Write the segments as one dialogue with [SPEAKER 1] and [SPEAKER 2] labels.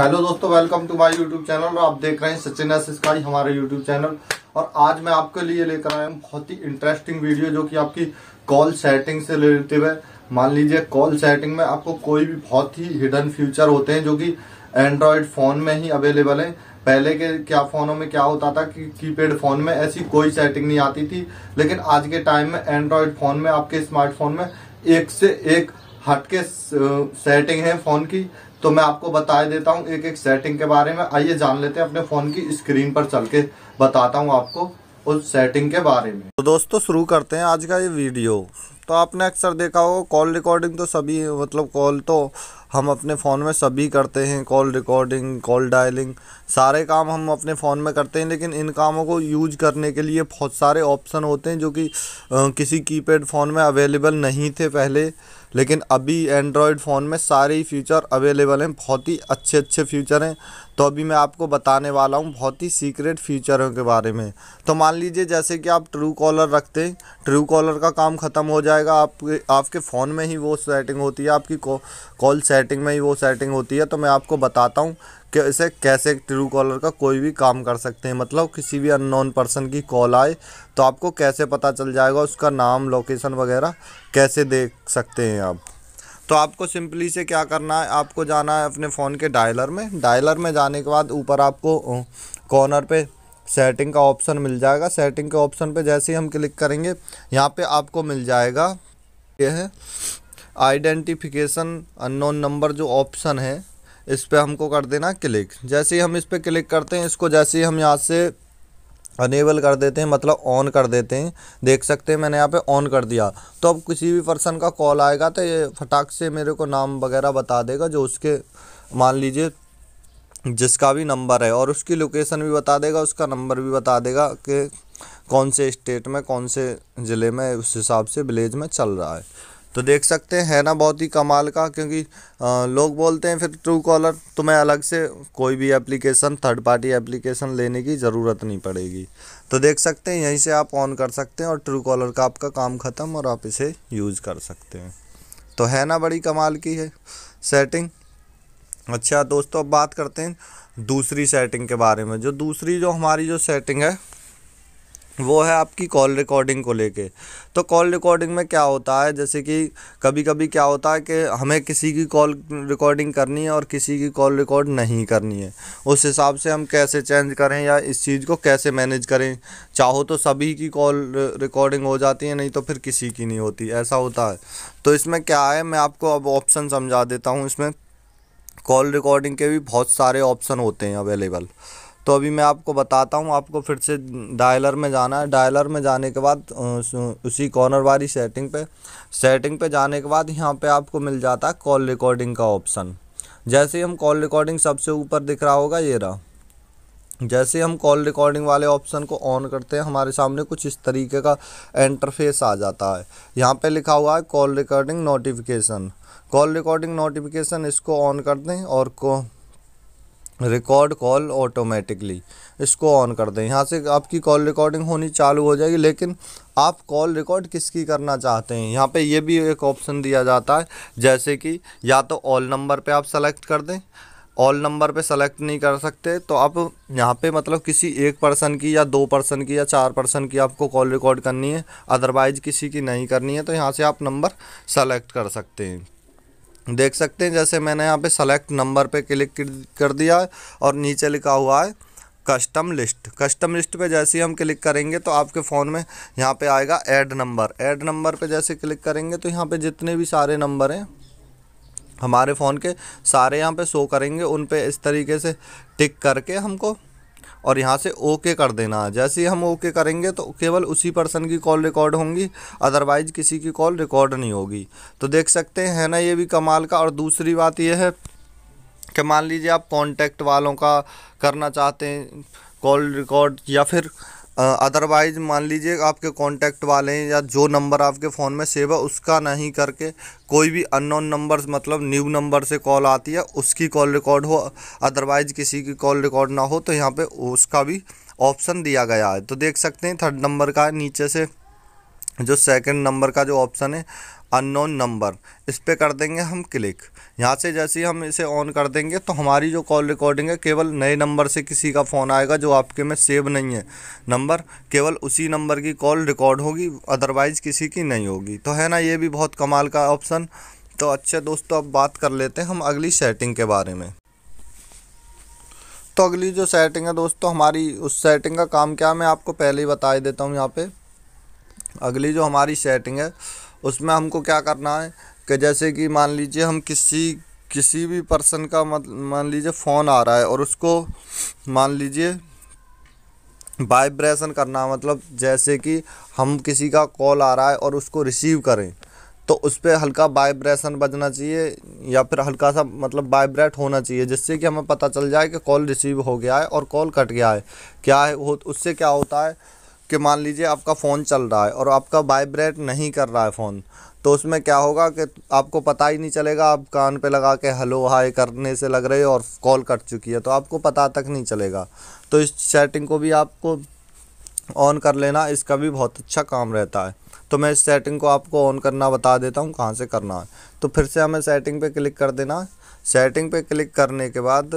[SPEAKER 1] Hello दोस्तों, welcome to my YouTube channel. और आप देख रहे हैं सचिन एस स्काई हमारे यूट्यूब चैनल। और आज मैं आपके लिए लेकर आया हूँ बहुत ही इंटरेस्टिंग वीडियो, जो कि आपकी कॉल सेटिंग से रिलेटेड है। मान लीजिए कॉल सेटिंग में आपको कोई भी बहुत ही हिडन फीचर होते हैं जो कि एंड्रॉयड फोन में ही अवेलेबल है। पहले के क्या फोनों में क्या होता था कि कीपैड फोन में ऐसी कोई सेटिंग नहीं आती थी, लेकिन आज के टाइम में एंड्रॉयड फोन में, आपके स्मार्टफोन में एक से एक हटके सेटिंग है फोन की। तो मैं आपको बता देता हूँ एक एक सेटिंग के बारे में। आइए जान लेते हैं, अपने फोन की स्क्रीन पर चल के बताता हूँ आपको उस सेटिंग के बारे में। तो दोस्तों शुरू करते हैं आज का ये वीडियो। तो आपने अक्सर देखा होगा कॉल रिकॉर्डिंग तो सभी, मतलब कॉल तो हम अपने फ़ोन में सभी करते हैं। कॉल रिकॉर्डिंग, कॉल डायलिंग, सारे काम हम अपने फ़ोन में करते हैं। लेकिन इन कामों को यूज करने के लिए बहुत सारे ऑप्शन होते हैं जो कि किसी कीपैड फ़ोन में अवेलेबल नहीं थे पहले, लेकिन अभी एंड्रॉयड फ़ोन में सारे ही फीचर अवेलेबल हैं। बहुत ही अच्छे अच्छे फीचर हैं। तो अभी मैं आपको बताने वाला हूँ बहुत ही सीक्रेट फीचरों के बारे में। तो मान लीजिए जैसे कि आप ट्रू कॉलर रखते हैं, ट्रू कॉलर का काम ख़त्म हो जाएगा। आपके फ़ोन में ही वो सेटिंग होती है, आपकी कॉल सेटिंग में ही वो सेटिंग होती है। तो मैं आपको बताता हूँ कि इसे कैसे ट्रू कॉलर का कोई भी काम कर सकते हैं। मतलब किसी भी अननोन पर्सन की कॉल आए तो आपको कैसे पता चल जाएगा, उसका नाम, लोकेशन वगैरह कैसे देख सकते हैं आप। तो आपको सिंपली से क्या करना है, आपको जाना है अपने फ़ोन के डायलर में। डायलर में जाने के बाद ऊपर आपको कॉर्नर पे सेटिंग का ऑप्शन मिल जाएगा। सेटिंग के ऑप्शन पे जैसे ही हम क्लिक करेंगे, यहाँ पे आपको मिल जाएगा, ये है आइडेंटिफिकेशन अननोन नंबर जो ऑप्शन है, इस पर हमको कर देना क्लिक। जैसे ही हम इस पर क्लिक करते हैं, इसको जैसे ही हम यहाँ से अनेबल कर देते हैं, मतलब ऑन कर देते हैं, देख सकते हैं मैंने यहाँ पे ऑन कर दिया। तो अब किसी भी पर्सन का कॉल आएगा तो ये फटाक से मेरे को नाम वगैरह बता देगा, जो उसके मान लीजिए जिसका भी नंबर है, और उसकी लोकेशन भी बता देगा, उसका नंबर भी बता देगा कि कौन से स्टेट में, कौन से ज़िले में, उस हिसाब से विलेज में चल रहा है। तो देख सकते हैं, है ना बहुत ही कमाल का। क्योंकि लोग बोलते हैं फिर ट्रू कॉलर तुम्हें अलग से कोई भी एप्लीकेशन, थर्ड पार्टी एप्लीकेशन लेने की ज़रूरत नहीं पड़ेगी। तो देख सकते हैं यहीं से आप ऑन कर सकते हैं और ट्रू कॉलर का आपका काम ख़त्म, और आप इसे यूज़ कर सकते हैं। तो है ना बड़ी कमाल की है सेटिंग। अच्छा दोस्तों, अब बात करते हैं दूसरी सेटिंग के बारे में। जो दूसरी जो हमारी जो सेटिंग है वो है आपकी कॉल रिकॉर्डिंग को लेके। तो कॉल रिकॉर्डिंग में क्या होता है, जैसे कि कभी कभी क्या होता है कि हमें किसी की कॉल रिकॉर्डिंग करनी है और किसी की कॉल रिकॉर्ड नहीं करनी है। उस हिसाब से हम कैसे चेंज करें या इस चीज़ को कैसे मैनेज करें। चाहो तो सभी की कॉल रिकॉर्डिंग हो जाती है, नहीं तो फिर किसी की नहीं होती, ऐसा होता है। तो इसमें क्या है, मैं आपको अब ऑप्शन समझा देता हूँ। इसमें कॉल रिकॉर्डिंग के भी बहुत सारे ऑप्शन होते हैं अवेलेबल। तो अभी मैं आपको बताता हूँ। आपको फिर से डायलर में जाना है। डायलर में जाने के बाद उसी कॉर्नर वाली सेटिंग पे जाने के बाद यहाँ पे आपको मिल जाता है कॉल रिकॉर्डिंग का ऑप्शन। जैसे ही हम कॉल रिकॉर्डिंग सबसे ऊपर दिख रहा होगा, ये रहा। जैसे ही हम कॉल रिकॉर्डिंग वाले ऑप्शन को ऑन करते हैं, हमारे सामने कुछ इस तरीके का इंटरफेस आ जाता है। यहाँ पे लिखा हुआ है call recording notification. Call recording notification, इसको ऑन कर दें और रिकॉर्ड कॉल ऑटोमेटिकली, इसको ऑन कर दें। यहाँ से आपकी कॉल रिकॉर्डिंग होनी चालू हो जाएगी। लेकिन आप कॉल रिकॉर्ड किसकी करना चाहते हैं, यहाँ पे ये भी एक ऑप्शन दिया जाता है। जैसे कि या तो ऑल नंबर पे आप सेलेक्ट कर दें। ऑल नंबर पे सेलेक्ट नहीं कर सकते तो आप यहाँ पे मतलब किसी एक पर्सन की या दो पर्सन की या चार पर्सन की आपको कॉल रिकॉर्ड करनी है, अदरवाइज किसी की नहीं करनी है। तो यहाँ से आप नंबर सेलेक्ट कर सकते हैं। देख सकते हैं जैसे मैंने यहाँ पे सेलेक्ट नंबर पे क्लिक कर दिया है और नीचे लिखा हुआ है कस्टम लिस्ट। कस्टम लिस्ट पे जैसे ही हम क्लिक करेंगे तो आपके फ़ोन में यहाँ पे आएगा ऐड नंबर। ऐड नंबर पे जैसे क्लिक करेंगे तो यहाँ पे जितने भी सारे नंबर हैं हमारे फ़ोन के, सारे यहाँ पे शो करेंगे। उन पे इस तरीके से टिक करके हमको और यहाँ से ओके कर देना है। जैसे ही हम ओके करेंगे तो केवल उसी पर्सन की कॉल रिकॉर्ड होंगी, अदरवाइज किसी की कॉल रिकॉर्ड नहीं होगी। तो देख सकते हैं, है ना ये भी कमाल का। और दूसरी बात ये है कि मान लीजिए आप कॉन्टैक्ट वालों का करना चाहते हैं कॉल रिकॉर्ड, या फिर अदरवाइज मान लीजिए आपके कॉन्टैक्ट वाले हैं या जो नंबर आपके फ़ोन में सेव है उसका नहीं करके कोई भी अननोन नंबर, मतलब न्यू नंबर से कॉल आती है, उसकी कॉल रिकॉर्ड हो, अदरवाइज किसी की कॉल रिकॉर्ड ना हो, तो यहाँ पे उसका भी ऑप्शन दिया गया है। तो देख सकते हैं थर्ड नंबर का नीचे से जो सेकंड नंबर का जो ऑप्शन है अननोन नंबर, इस पे कर देंगे हम क्लिक। यहाँ से जैसे ही हम इसे ऑन कर देंगे तो हमारी जो कॉल रिकॉर्डिंग है केवल नए नंबर से किसी का फ़ोन आएगा जो आपके में सेव नहीं है नंबर, केवल उसी नंबर की कॉल रिकॉर्ड होगी, अदरवाइज़ किसी की नहीं होगी। तो है ना, ये भी बहुत कमाल का ऑप्शन। तो अच्छे दोस्तों, अब बात कर लेते हैं हम अगली सेटिंग के बारे में। तो अगली जो सेटिंग है दोस्तों हमारी, उस सेटिंग का काम क्या है मैं आपको पहले ही बता ही देता हूँ। यहाँ पे अगली जो हमारी सेटिंग है उसमें हमको क्या करना है कि जैसे कि मान लीजिए हम किसी भी पर्सन का मान लीजिए फ़ोन आ रहा है और उसको मान लीजिए वाइब्रेशन करना, मतलब जैसे कि हम किसी का कॉल आ रहा है और उसको रिसीव करें तो उस पर हल्का वाइब्रेशन बजना चाहिए या फिर हल्का सा मतलब वाइब्रेट होना चाहिए, जिससे कि हमें पता चल जाए कि कॉल रिसीव हो गया है और कॉल कट गया है। क्या है उससे क्या होता है कि मान लीजिए आपका फ़ोन चल रहा है और आपका वाइब्रेट नहीं कर रहा है फ़ोन, तो उसमें क्या होगा कि आपको पता ही नहीं चलेगा, आप कान पे लगा के हेलो हाय करने से लग रहे हो और कॉल कट चुकी है तो आपको पता तक नहीं चलेगा। तो इस सेटिंग को भी आपको ऑन कर लेना, इसका भी बहुत अच्छा काम रहता है। तो मैं इस सेटिंग को आपको ऑन करना बता देता हूँ कहाँ से करना है। तो फिर से हमें सेटिंग पे क्लिक कर देना। सेटिंग पे क्लिक करने के बाद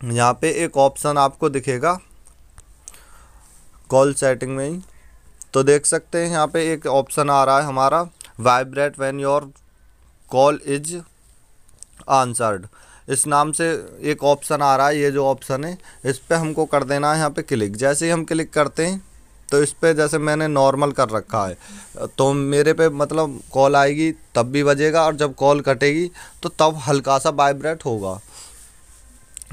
[SPEAKER 1] यहाँ पे एक ऑप्शन आपको दिखेगा कॉल सेटिंग में ही, तो देख सकते हैं यहाँ पे एक ऑप्शन आ रहा है हमारा vibrate when your call is answered, इस नाम से एक ऑप्शन आ रहा है। ये जो ऑप्शन है इस पर हमको कर देना है यहाँ पे क्लिक। जैसे ही हम क्लिक करते हैं तो इस पर जैसे मैंने नॉर्मल कर रखा है तो मेरे पे मतलब कॉल आएगी तब भी बजेगा और जब कॉल कटेगी तो तब हल्का सा वाइब्रेट होगा,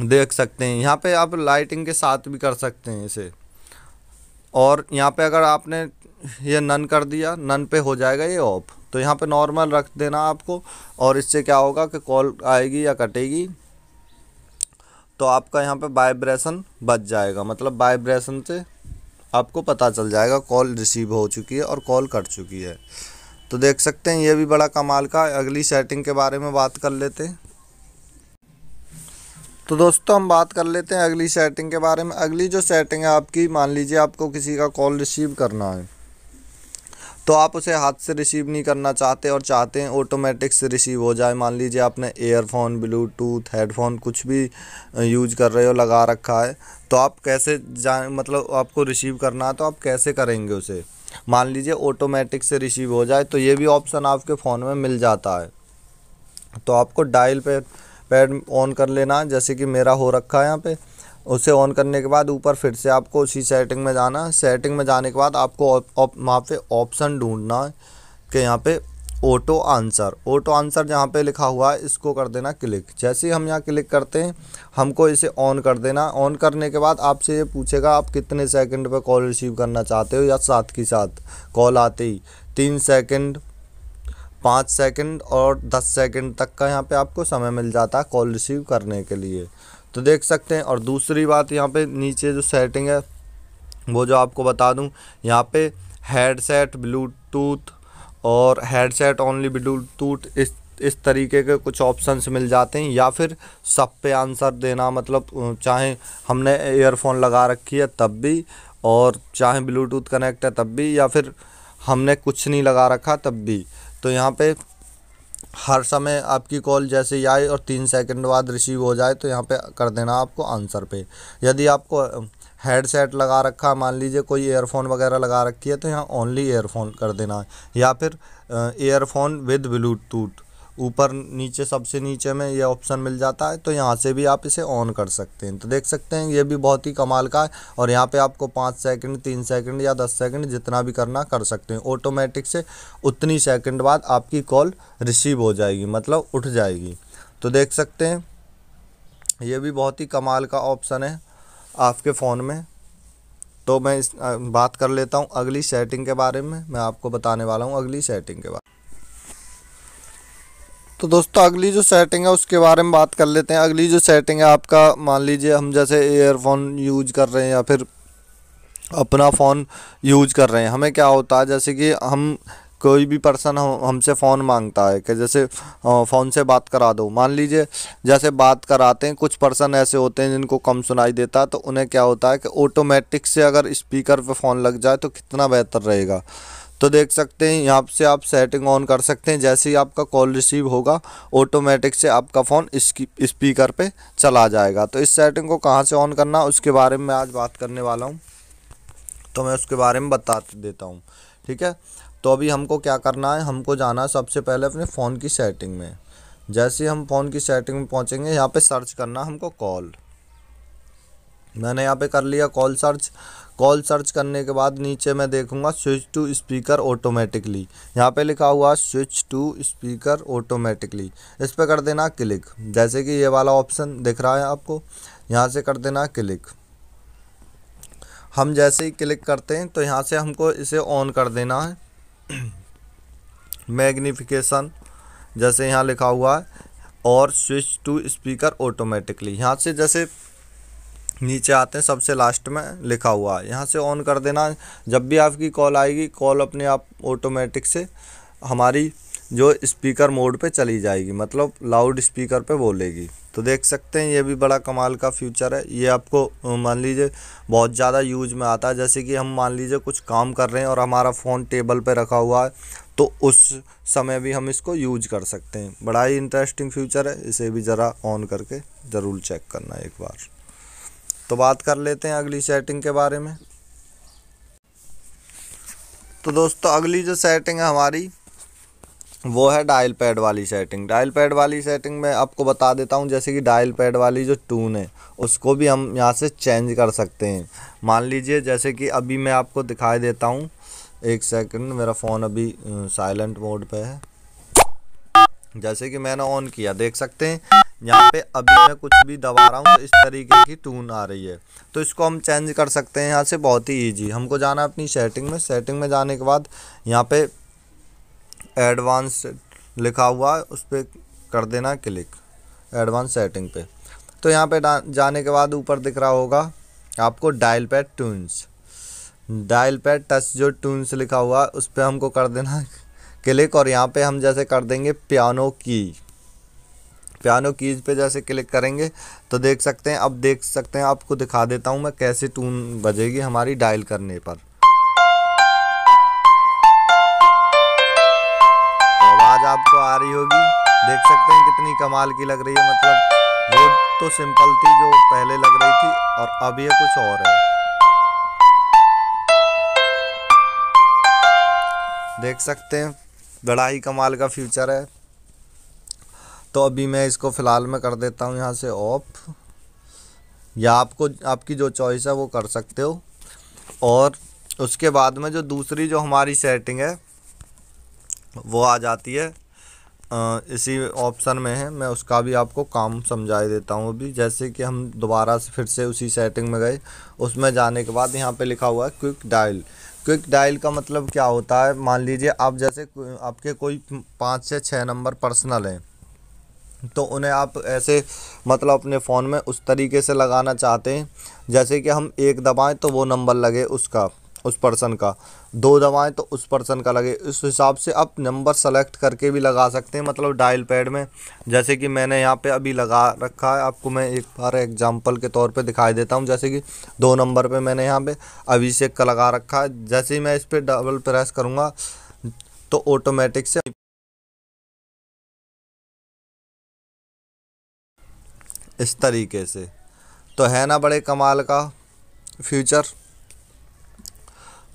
[SPEAKER 1] देख सकते हैं। यहाँ पे आप लाइटिंग के साथ भी कर सकते हैं इसे। और यहाँ पे अगर आपने ये नन कर दिया, नन पे हो जाएगा ये ऑफ। तो यहाँ पे नॉर्मल रख देना आपको, और इससे क्या होगा कि कॉल आएगी या कटेगी तो आपका यहाँ पे वाइब्रेशन बच जाएगा, मतलब वाइब्रेशन से आपको पता चल जाएगा कॉल रिसीव हो चुकी है और कॉल कट चुकी है। तो देख सकते हैं ये भी बड़ा कमाल का। अगली सेटिंग के बारे में बात कर लेते हैं। तो दोस्तों हम बात कर लेते हैं अगली सेटिंग के बारे में। अगली जो सेटिंग है आपकी, मान लीजिए आपको किसी का कॉल रिसीव करना है तो आप उसे हाथ से रिसीव नहीं करना चाहते और चाहते हैं ऑटोमेटिक से रिसीव हो जाए। मान लीजिए आपने एयरफोन, ब्लूटूथ, हेडफोन कुछ भी यूज कर रहे हो, लगा रखा है, तो आप कैसे मतलब आपको रिसीव करना है तो आप कैसे करेंगे उसे। मान लीजिए ऑटोमेटिक से रिसीव हो जाए तो ये भी ऑप्शन आपके फ़ोन में मिल जाता है। तो आपको डायल पे पैड ऑन कर लेना है, जैसे कि मेरा हो रखा है यहाँ पे। उसे ऑन करने के बाद ऊपर फिर से आपको उसी सेटिंग में जाना है। सेटिंग में जाने के बाद आपको वहाँ पे ऑप्शन ढूंढना है कि यहाँ पे ऑटो आंसर जहाँ पे लिखा हुआ है इसको कर देना क्लिक। जैसे ही हम यहाँ क्लिक करते हैं हमको इसे ऑन कर देना। ऑन करने के बाद आपसे ये पूछेगा आप कितने सेकंड पे कॉल रिसीव करना चाहते हो, या साथ के साथ कॉल आते ही 3 सेकंड, 5 सेकंड और 10 सेकंड तक का यहाँ पे आपको समय मिल जाता है कॉल रिसीव करने के लिए। तो देख सकते हैं। और दूसरी बात यहाँ पे नीचे जो सेटिंग है वो जो आपको बता दूँ, यहाँ पे हेडसेट ब्लूटूथ और हेडसेट ओनली ब्लूटूथ इस तरीके के कुछ ऑप्शंस मिल जाते हैं। या फिर सब पे आंसर देना, मतलब चाहे हमने ईयरफोन लगा रखी है तब भी, और चाहे ब्लूटूथ कनेक्ट है तब भी, या फिर हमने कुछ नहीं लगा रखा तब भी। तो यहाँ पे हर समय आपकी कॉल जैसे ही आए और 3 सेकंड बाद रिसीव हो जाए तो यहाँ पे कर देना आपको आंसर पे। यदि आपको हेडसेट लगा रखा, मान लीजिए कोई ईयरफोन वगैरह लगा रखी है, तो यहाँ ओनली ईयरफोन कर देना है। या फिर ईयरफोन विद ब्लूटूथ, ऊपर नीचे सबसे नीचे में ये ऑप्शन मिल जाता है, तो यहाँ से भी आप इसे ऑन कर सकते हैं। तो देख सकते हैं ये भी बहुत ही कमाल का है। और यहाँ पे आपको 5 सेकंड, 3 सेकंड या 10 सेकंड जितना भी करना कर सकते हैं। ऑटोमेटिक से उतनी सेकंड बाद आपकी कॉल रिसीव हो जाएगी, मतलब उठ जाएगी। तो देख सकते हैं ये भी बहुत ही कमाल का ऑप्शन है आपके फ़ोन में। तो मैं बात कर लेता हूँ अगली सेटिंग के बारे में। मैं आपको बताने वाला हूँ अगली सेटिंग के बारे में। तो दोस्तों अगली जो सेटिंग है उसके बारे में बात कर लेते हैं। अगली जो सेटिंग है आपका, मान लीजिए हम जैसे ईयरफोन यूज कर रहे हैं या फिर अपना फ़ोन यूज कर रहे हैं। हमें क्या होता है, जैसे कि हम कोई भी पर्सन हमसे फ़ोन मांगता है कि जैसे फ़ोन से बात करा दो। मान लीजिए जैसे बात कराते हैं, कुछ पर्सन ऐसे होते हैं जिनको कम सुनाई देता है, तो उन्हें क्या होता है कि ऑटोमेटिक से अगर स्पीकर पे फ़ोन लग जाए तो कितना बेहतर रहेगा। तो देख सकते हैं यहाँ से आप सेटिंग ऑन कर सकते हैं। जैसे ही आपका कॉल रिसीव होगा ऑटोमेटिक से आपका फ़ोन स्पीकर पे चला जाएगा। तो इस सेटिंग को कहाँ से ऑन करना उसके बारे में आज बात करने वाला हूँ, तो मैं उसके बारे में बता देता हूँ। ठीक है, तो अभी हमको क्या करना है, हमको जाना है सबसे पहले अपने फ़ोन की सेटिंग में। जैसे ही हम फ़ोन की सेटिंग में पहुँचेंगे यहाँ पे सर्च करना हमको कॉल। मैंने यहाँ पे कर लिया कॉल सर्च। कॉल सर्च करने के बाद नीचे मैं देखूँगा स्विच टू स्पीकर ऑटोमेटिकली, यहाँ पे लिखा हुआ स्विच टू स्पीकर ऑटोमेटिकली, इस पर कर देना क्लिक। जैसे कि ये वाला ऑप्शन दिख रहा है आपको, यहाँ से कर देना क्लिक। हम जैसे ही क्लिक करते हैं तो यहाँ से हमको इसे ऑन कर देना है। मैग्निफिकेशन जैसे यहाँ लिखा हुआ है और स्विच टू स्पीकर ऑटोमेटिकली, यहाँ से जैसे नीचे आते हैं सबसे लास्ट में लिखा हुआ है, यहाँ से ऑन कर देना। जब भी आपकी कॉल आएगी कॉल अपने आप ऑटोमेटिक से हमारी जो स्पीकर मोड पे चली जाएगी, मतलब लाउड स्पीकर पे बोलेगी। तो देख सकते हैं ये भी बड़ा कमाल का फीचर है। ये आपको मान लीजिए बहुत ज़्यादा यूज में आता है। जैसे कि हम मान लीजिए कुछ काम कर रहे हैं और हमारा फ़ोन टेबल पे रखा हुआ है तो उस समय भी हम इसको यूज कर सकते हैं। बड़ा ही इंटरेस्टिंग फीचर है, इसे भी ज़रा ऑन करके ज़रूर चेक करना एक बार। तो बात कर लेते हैं अगली सेटिंग के बारे में। तो दोस्तों अगली जो सेटिंग है हमारी वो है डायल पैड वाली सेटिंग। डायल पैड वाली सेटिंग में आपको बता देता हूँ, जैसे कि डायल पैड वाली जो टून है उसको भी हम यहाँ से चेंज कर सकते हैं। मान लीजिए जैसे कि अभी मैं आपको दिखाई देता हूँ, एक सेकंड, मेरा फ़ोन अभी साइलेंट मोड पे है। जैसे कि मैंने ऑन किया, देख सकते हैं यहाँ पे अभी मैं कुछ भी दबा रहा हूँ तो इस तरीके की टून आ रही है। तो इसको हम चेंज कर सकते हैं यहाँ से बहुत ही ईजी। हमको जाना है अपनी सेटिंग में। सेटिंग में जाने के बाद यहाँ पे एडवांस लिखा हुआ है, उस पर कर देना क्लिक, एडवांस सेटिंग पे। तो यहाँ पे जाने के बाद ऊपर दिख रहा होगा आपको dial pad Toons, dial pad touch जो टून्स लिखा हुआ है उस पर हमको कर देना क्लिक। और यहाँ पे हम जैसे कर देंगे पियानो की, पियानो कीज पे जैसे क्लिक करेंगे तो देख सकते हैं, अब देख सकते हैं, आपको दिखा देता हूँ मैं कैसे टून बजेगी हमारी डायल करने पर। आवाज़ आपको आ रही होगी, देख सकते हैं कितनी कमाल की लग रही है। मतलब वो तो सिंपल थी जो पहले लग रही थी और अब ये कुछ और है। देख सकते हैं बड़ा ही कमाल का फीचर है। तो अभी मैं इसको फ़िलहाल में कर देता हूँ यहाँ से ऑफ, या आपको आपकी जो चॉइस है वो कर सकते हो। और उसके बाद में जो दूसरी जो हमारी सेटिंग है वो आ जाती है इसी ऑप्शन में है, मैं उसका भी आपको काम समझा देता हूँ अभी। जैसे कि हम दोबारा से फिर से उसी सेटिंग में गए, उसमें जाने के बाद यहाँ पे लिखा हुआ है क्विक डायल। क्विक डायल का मतलब क्या होता है, मान लीजिए आप जैसे आपके कोई 5 से 6 नंबर पर्सनल हैं तो उन्हें आप ऐसे मतलब अपने फ़ोन में उस तरीके से लगाना चाहते हैं जैसे कि हम एक दबाएं तो वो नंबर लगे उसका, उस पर्सन का, 2 दबाएं तो उस पर्सन का लगे। इस हिसाब से आप नंबर सेलेक्ट करके भी लगा सकते हैं, मतलब डायल पैड में। जैसे कि मैंने यहाँ पे अभी लगा रखा है, आपको मैं एक बार एग्जांपल के तौर पे दिखाई देता हूँ। जैसे कि 2 नंबर पे मैंने यहाँ पे अभिषेक का लगा रखा है। जैसे ही मैं इस पर डबल प्रेस करूँगा तो ऑटोमेटिक से इस तरीके से, तो है ना बड़े कमाल का फ्यूचर।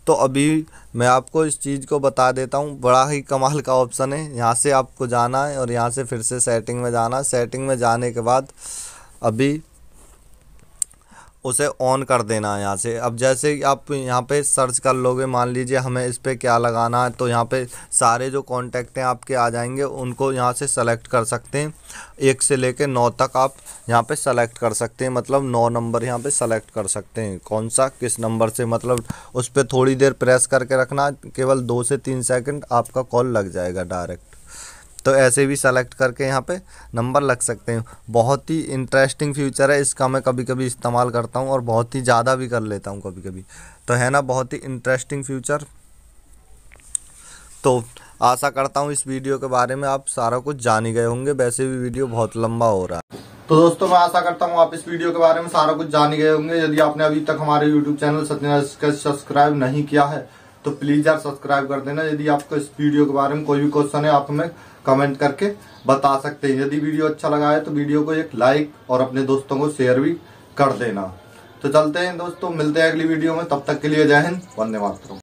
[SPEAKER 1] तो अभी मैं आपको इस चीज़ को बता देता हूँ, बड़ा ही कमाल का ऑप्शन है। यहाँ से आपको जाना है और यहाँ से फिर से सेटिंग में जाना है। सेटिंग में जाने के बाद अभी उसे ऑन कर देना है यहाँ से। अब जैसे आप यहाँ पे सर्च कर लोगे, मान लीजिए हमें इस पे क्या लगाना है, तो यहाँ पे सारे जो कॉन्टैक्ट हैं आपके आ जाएंगे, उनको यहाँ से सेलेक्ट कर सकते हैं। 1 से लेके 9 तक आप यहाँ पे सेलेक्ट कर सकते हैं, मतलब 9 नंबर यहाँ पे सेलेक्ट कर सकते हैं, कौन सा किस नंबर से। मतलब उस पर थोड़ी देर प्रेस करके रखना, केवल 2 से 3 सेकंड, आपका कॉल लग जाएगा डायरेक्ट। तो ऐसे भी सेलेक्ट करके यहाँ पे नंबर लग सकते हैं। बहुत ही इंटरेस्टिंग फीचर है, इसका मैं कभी कभी इस्तेमाल करता हूँ और बहुत ही ज़्यादा भी कर लेता हूँ कभी कभी। तो है ना बहुत ही इंटरेस्टिंग फीचर। तो आशा करता हूँ इस वीडियो के बारे में आप सारा कुछ जान ही गए होंगे, वैसे भी वीडियो बहुत लंबा हो रहा है। तो दोस्तों मैं आशा करता हूँ आप इस वीडियो के बारे में सारा कुछ जान ही गए होंगे। यदि आपने अभी तक हमारे यूट्यूब चैनल सत्यनारायण का सब्सक्राइब नहीं किया है तो प्लीज यार सब्सक्राइब कर देना। यदि आपको इस वीडियो के बारे में कोई भी क्वेश्चन है आप हमें कमेंट करके बता सकते हैं। यदि वीडियो अच्छा लगा है तो वीडियो को एक लाइक और अपने दोस्तों को शेयर भी कर देना। तो चलते हैं दोस्तों, मिलते हैं अगली वीडियो में, तब तक के लिए जय हिंद, वंदे मातरम।